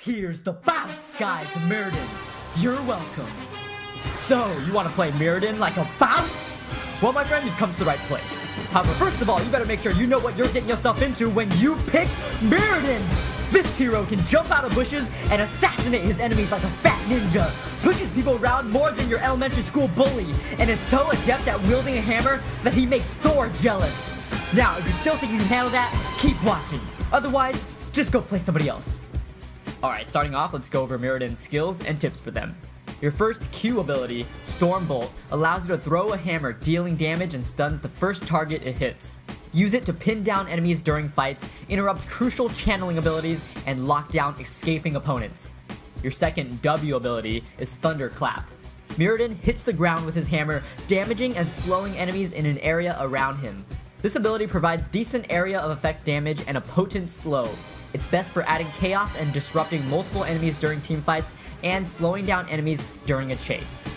here's the boss guide to Muradin. You're welcome. So, you want to play Muradin like a boss? Well, my friend, you've come to the right place. However, first of all, you better make sure you know what you're getting yourself into when you pick Muradin. This hero can jump out of bushes and assassinate his enemies like a fat ninja, pushes people around more than your elementary school bully, and is so adept at wielding a hammer that he makes Thor jealous. Now, if you still think you can handle that, keep watching. Otherwise, just go play somebody else. Alright, starting off, let's go over Muradin's skills and tips for them. Your first Q ability, Storm Bolt, allows you to throw a hammer, dealing damage and stuns the first target it hits. Use it to pin down enemies during fights, interrupt crucial channeling abilities, and lock down escaping opponents. Your second W ability is Thunderclap. Muradin hits the ground with his hammer, damaging and slowing enemies in an area around him. This ability provides decent area of effect damage and a potent slow. It's best for adding chaos and disrupting multiple enemies during teamfights and slowing down enemies during a chase.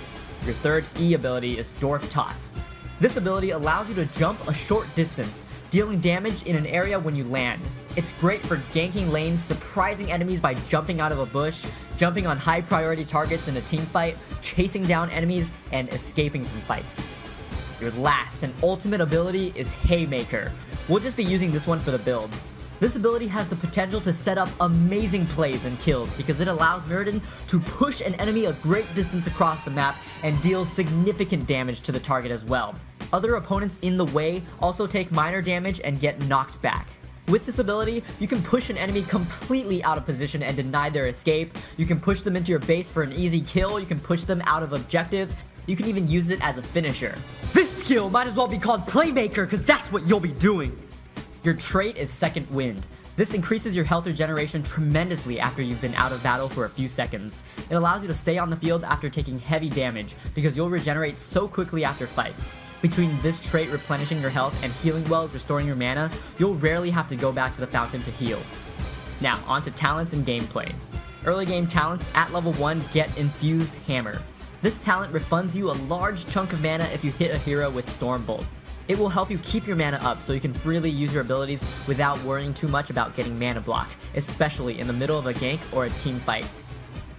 Your third E ability is Dwarf Toss. This ability allows you to jump a short distance, dealing damage in an area when you land. It's great for ganking lanes, surprising enemies by jumping out of a bush, jumping on high priority targets in a teamfight, chasing down enemies, and escaping from fights. Your last and ultimate ability is Haymaker. We'll just be using this one for the build. This ability has the potential to set up amazing plays and kills because it allows Muradin to push an enemy a great distance across the map and deal significant damage to the target as well. Other opponents in the way also take minor damage and get knocked back. With this ability, you can push an enemy completely out of position and deny their escape. You can push them into your base for an easy kill. You can push them out of objectives. You can even use it as a finisher. This skill might as well be called Playmaker because that's what you'll be doing. Your trait is Second Wind. This increases your health regeneration tremendously after you've been out of battle for a few seconds. It allows you to stay on the field after taking heavy damage because you'll regenerate so quickly after fights. Between this trait replenishing your health and healing wells restoring your mana, you'll rarely have to go back to the fountain to heal. Now, on to talents and gameplay. Early game talents at level 1 get Infused Hammer. This talent refunds you a large chunk of mana if you hit a hero with Storm Bolt. It will help you keep your mana up so you can freely use your abilities without worrying too much about getting mana blocked, especially in the middle of a gank or a team fight.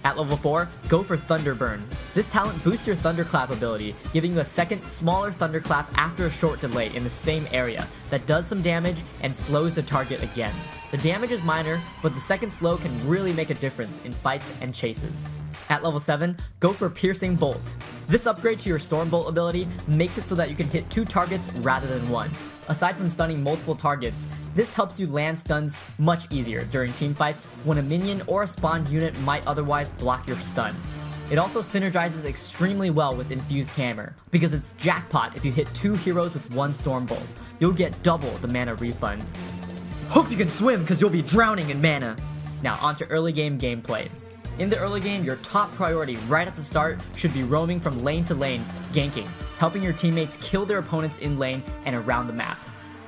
At level 4, go for Thunderburn. This talent boosts your Thunderclap ability, giving you a second, smaller Thunderclap after a short delay in the same area that does some damage and slows the target again. The damage is minor, but the second slow can really make a difference in fights and chases. At level 7, go for Piercing Bolt. This upgrade to your Storm Bolt ability makes it so that you can hit 2 targets rather than 1. Aside from stunning multiple targets, this helps you land stuns much easier during teamfights when a minion or a spawned unit might otherwise block your stun. It also synergizes extremely well with Infused Hammer, because it's jackpot if you hit 2 heroes with 1 Storm Bolt. You'll get double the mana refund. Hope you can swim because you'll be drowning in mana. Now onto early game gameplay. In the early game, your top priority right at the start should be roaming from lane to lane, ganking, helping your teammates kill their opponents in lane and around the map.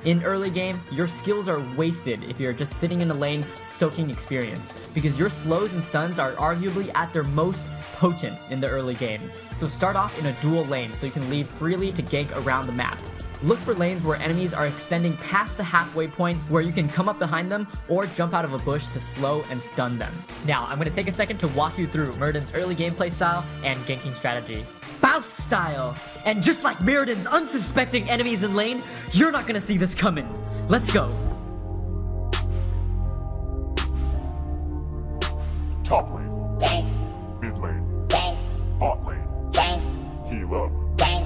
In early game, your skills are wasted if you're just sitting in a lane soaking experience, because your slows and stuns are arguably at their most potent in the early game. So start off in a dual lane so you can leave freely to gank around the map. Look for lanes where enemies are extending past the halfway point where you can come up behind them or jump out of a bush to slow and stun them. Now, I'm going to take a second to walk you through Muradin's early gameplay style and ganking strategy. Bounce style! And just like Muradin's unsuspecting enemies in lane, you're not going to see this coming. Let's go! Top lane, mid lane, bot lane, heal up.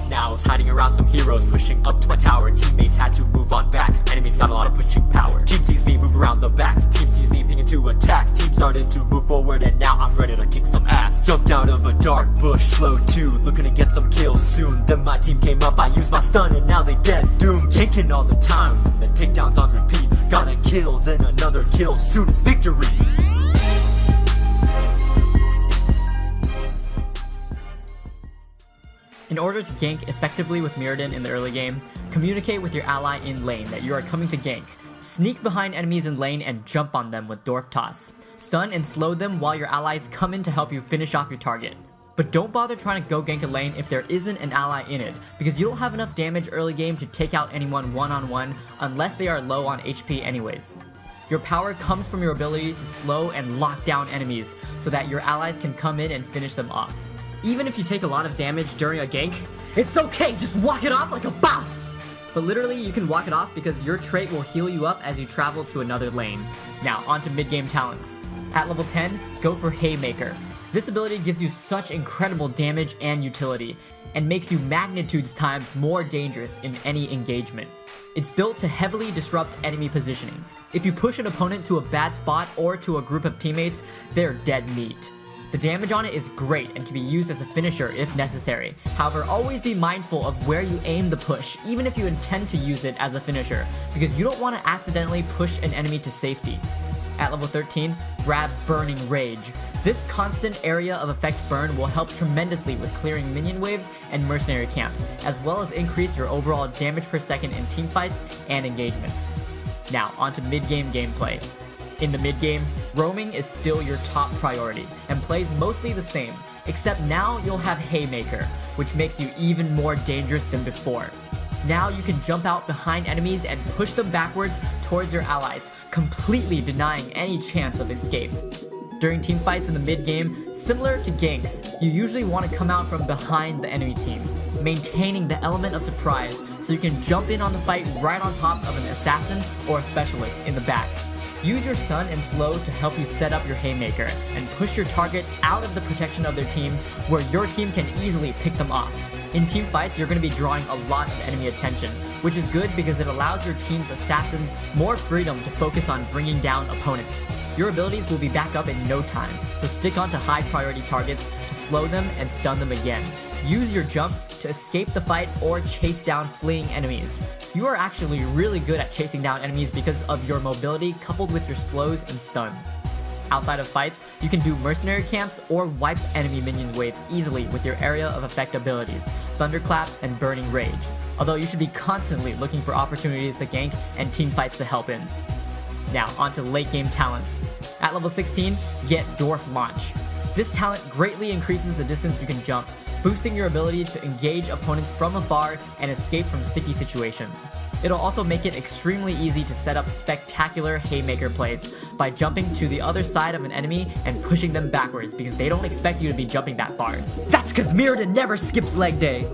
Now I was hiding around some heroes pushing up to my tower. Teammates had to move on back. Enemies got a lot of pushing power. Team sees me move around the back. Team sees me pinging to attack. Team started to move forward and now I'm ready to kick some ass. Jumped out of a dark bush, slowed too, looking to get some kills soon. Then my team came up, I used my stun and now they dead. Doom, ganking all the time. The takedowns on repeat. Got a kill, then another kill. Soon it's victory. In order to gank effectively with Muradin in the early game, communicate with your ally in lane that you are coming to gank. Sneak behind enemies in lane and jump on them with Dwarf Toss. Stun and slow them while your allies come in to help you finish off your target. But don't bother trying to go gank a lane if there isn't an ally in it, because you don't have enough damage early game to take out anyone one-on-one unless they are low on HP anyways. Your power comes from your ability to slow and lock down enemies so that your allies can come in and finish them off. Even if you take a lot of damage during a gank, it's okay, just walk it off like a boss! But literally, you can walk it off because your trait will heal you up as you travel to another lane. Now, onto mid-game talents. At level 10, go for Haymaker. This ability gives you such incredible damage and utility, and makes you magnitudes times more dangerous in any engagement. It's built to heavily disrupt enemy positioning. If you push an opponent to a bad spot or to a group of teammates, they're dead meat. The damage on it is great and can be used as a finisher if necessary. However, always be mindful of where you aim the push, even if you intend to use it as a finisher, because you don't want to accidentally push an enemy to safety. At level 13, grab Burning Rage. This constant area of effect burn will help tremendously with clearing minion waves and mercenary camps, as well as increase your overall damage per second in teamfights and engagements. Now, onto mid-game gameplay. In the mid-game, roaming is still your top priority, and plays mostly the same, except now you'll have Haymaker, which makes you even more dangerous than before. Now you can jump out behind enemies and push them backwards towards your allies, completely denying any chance of escape. During teamfights in the mid-game, similar to ganks, you usually want to come out from behind the enemy team, maintaining the element of surprise so you can jump in on the fight right on top of an assassin or a specialist in the back. Use your stun and slow to help you set up your Haymaker and push your target out of the protection of their team where your team can easily pick them off. In team fights, you're going to be drawing a lot of enemy attention, which is good because it allows your team's assassins more freedom to focus on bringing down opponents. Your abilities will be back up in no time, so stick onto high priority targets to slow them and stun them again. Use your jump to escape the fight or chase down fleeing enemies. You are actually really good at chasing down enemies because of your mobility coupled with your slows and stuns. Outside of fights, you can do mercenary camps or wipe enemy minion waves easily with your area of effect abilities, Thunderclap and Burning Rage, although you should be constantly looking for opportunities to gank and team fights to help in. Now, onto late game talents. At level 16, get Dwarf Launch. This talent greatly increases the distance you can jump, boosting your ability to engage opponents from afar and escape from sticky situations. It'll also make it extremely easy to set up spectacular Haymaker plays by jumping to the other side of an enemy and pushing them backwards because they don't expect you to be jumping that far. That's cause Muradin never skips leg day!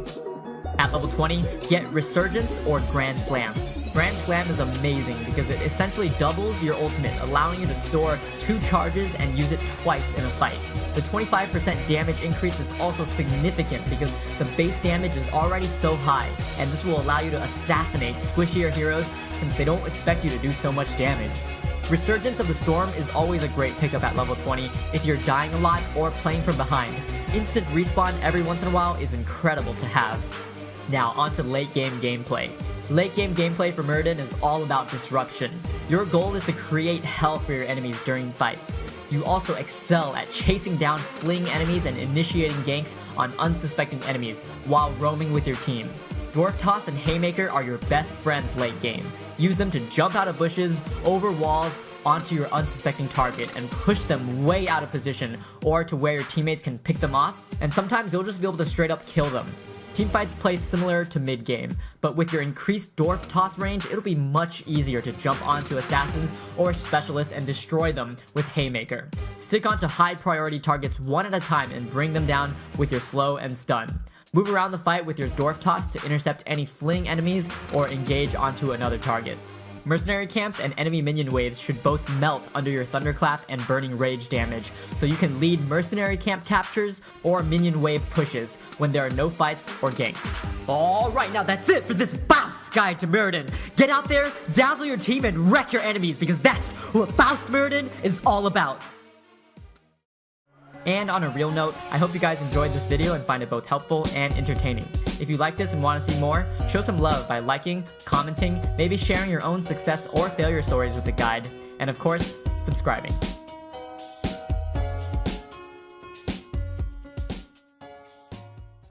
At level 20, get Resurgence or Grand Slam. Grand Slam is amazing because it essentially doubles your ultimate, allowing you to store 2 charges and use it twice in a fight. The 25% damage increase is also significant because the base damage is already so high, and this will allow you to assassinate squishier heroes since they don't expect you to do so much damage. Resurgence of the Storm is always a great pickup at level 20 if you're dying a lot or playing from behind. Instant respawn every once in a while is incredible to have. Now onto late game gameplay. Late game gameplay for Muradin is all about disruption. Your goal is to create hell for your enemies during fights. You also excel at chasing down fleeing enemies and initiating ganks on unsuspecting enemies while roaming with your team. Dwarf Toss and Haymaker are your best friends late game. Use them to jump out of bushes, over walls, onto your unsuspecting target and push them way out of position or to where your teammates can pick them off, and sometimes you'll just be able to straight up kill them. Teamfights play similar to mid-game, but with your increased Dwarf Toss range, it'll be much easier to jump onto assassins or specialists and destroy them with Haymaker. Stick onto high priority targets one at a time and bring them down with your slow and stun. Move around the fight with your Dwarf Toss to intercept any fleeing enemies or engage onto another target. Mercenary camps and enemy minion waves should both melt under your Thunderclap and Burning Rage damage, so you can lead mercenary camp captures or minion wave pushes when there are no fights or ganks. Alright, now that's it for this Bouse Guide to Muradin. Get out there, dazzle your team, and wreck your enemies because that's what Bouse Muradin is all about. And on a real note, I hope you guys enjoyed this video and find it both helpful and entertaining. If you like this and want to see more, show some love by liking, commenting, maybe sharing your own success or failure stories with the guide, and of course, subscribing.